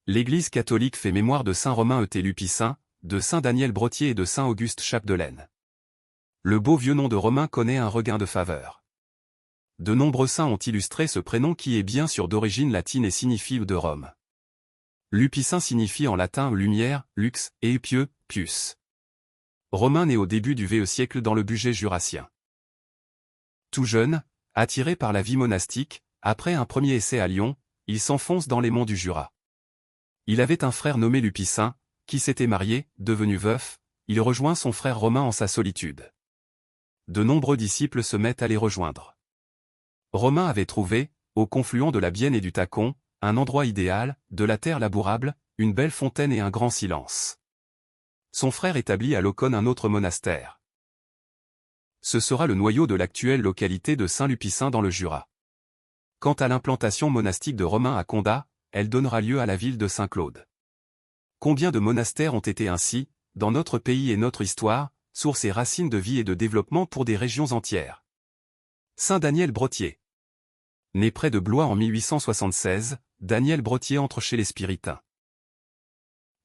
L'Église catholique fait mémoire de saint Romain Lupicin, de saint Daniel Brottier et de saint Auguste Chapdelaine. Le beau vieux nom de Romain connaît un regain de faveur. De nombreux saints ont illustré ce prénom qui est bien sûr d'origine latine et signifie de Rome. Lupicin signifie en latin lumière, lux, et pieux, pius. Romain né au début du VE siècle dans le Bugey jurassien. Tout jeune, attiré par la vie monastique, après un premier essai à Lyon, il s'enfonce dans les monts du Jura. Il avait un frère nommé Lupicin, qui s'était marié, devenu veuf, il rejoint son frère Romain en sa solitude. De nombreux disciples se mettent à les rejoindre. Romain avait trouvé, au confluent de la Bienne et du Tacon, un endroit idéal, de la terre labourable, une belle fontaine et un grand silence. Son frère établit à Locone un autre monastère. Ce sera le noyau de l'actuelle localité de Saint-Lupicin dans le Jura. Quant à l'implantation monastique de Romain à Condat, elle donnera lieu à la ville de Saint-Claude. Combien de monastères ont été ainsi, dans notre pays et notre histoire, source et racine de vie et de développement pour des régions entières. Saint Daniel Brottier. Né près de Blois en 1876, Daniel Brottier entre chez les Spiritains.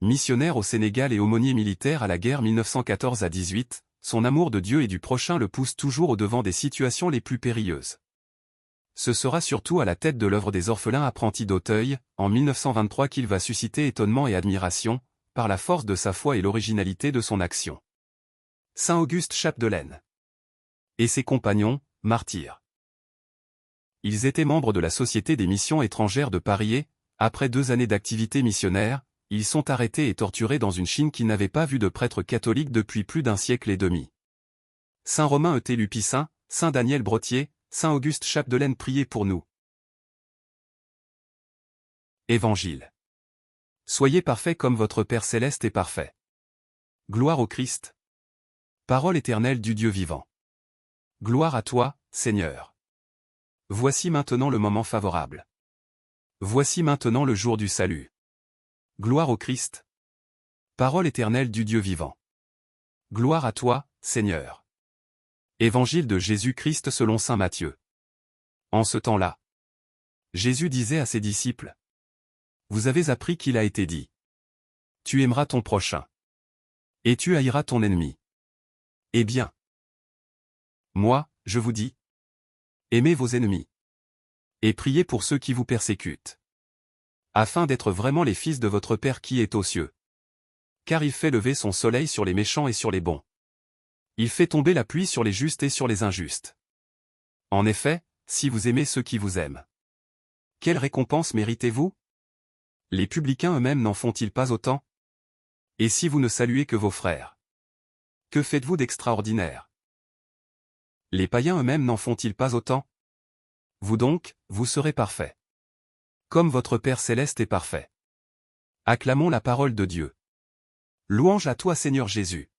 Missionnaire au Sénégal et aumônier militaire à la guerre 1914 à 18, son amour de Dieu et du prochain le pousse toujours au-devant des situations les plus périlleuses. Ce sera surtout à la tête de l'œuvre des orphelins apprentis d'Auteuil, en 1923 qu'il va susciter étonnement et admiration, par la force de sa foi et l'originalité de son action. Saint Auguste Chapdelaine. Et ses compagnons, martyrs. Ils étaient membres de la Société des missions étrangères de Paris et, après 2 années d'activité missionnaire, ils sont arrêtés et torturés dans une Chine qui n'avait pas vu de prêtre catholique depuis plus d'1 siècle et demi. Saint Romain Lupicin, Saint Daniel Brottier, Saint Auguste Chapdelaine, priez pour nous. Évangile. Soyez parfaits comme votre Père céleste est parfait. Gloire au Christ. Parole éternelle du Dieu vivant. Gloire à toi, Seigneur. Voici maintenant le moment favorable. Voici maintenant le jour du salut. Gloire au Christ. Parole éternelle du Dieu vivant. Gloire à toi, Seigneur. Évangile de Jésus-Christ selon saint Matthieu. En ce temps-là, Jésus disait à ses disciples: Vous avez appris qu'il a été dit: Tu aimeras ton prochain. Et tu haïras ton ennemi. Eh bien, moi, je vous dis: Aimez vos ennemis. Et priez pour ceux qui vous persécutent. Afin d'être vraiment les fils de votre Père qui est aux cieux. Car il fait lever son soleil sur les méchants et sur les bons. Il fait tomber la pluie sur les justes et sur les injustes. En effet, si vous aimez ceux qui vous aiment, quelle récompense méritez-vous? Les publicains eux-mêmes n'en font-ils pas autant? Et si vous ne saluez que vos frères, que faites-vous d'extraordinaire? Les païens eux-mêmes n'en font-ils pas autant? Vous donc, vous serez parfaits. Comme votre Père céleste est parfait. Acclamons la parole de Dieu. Louange à toi Seigneur Jésus.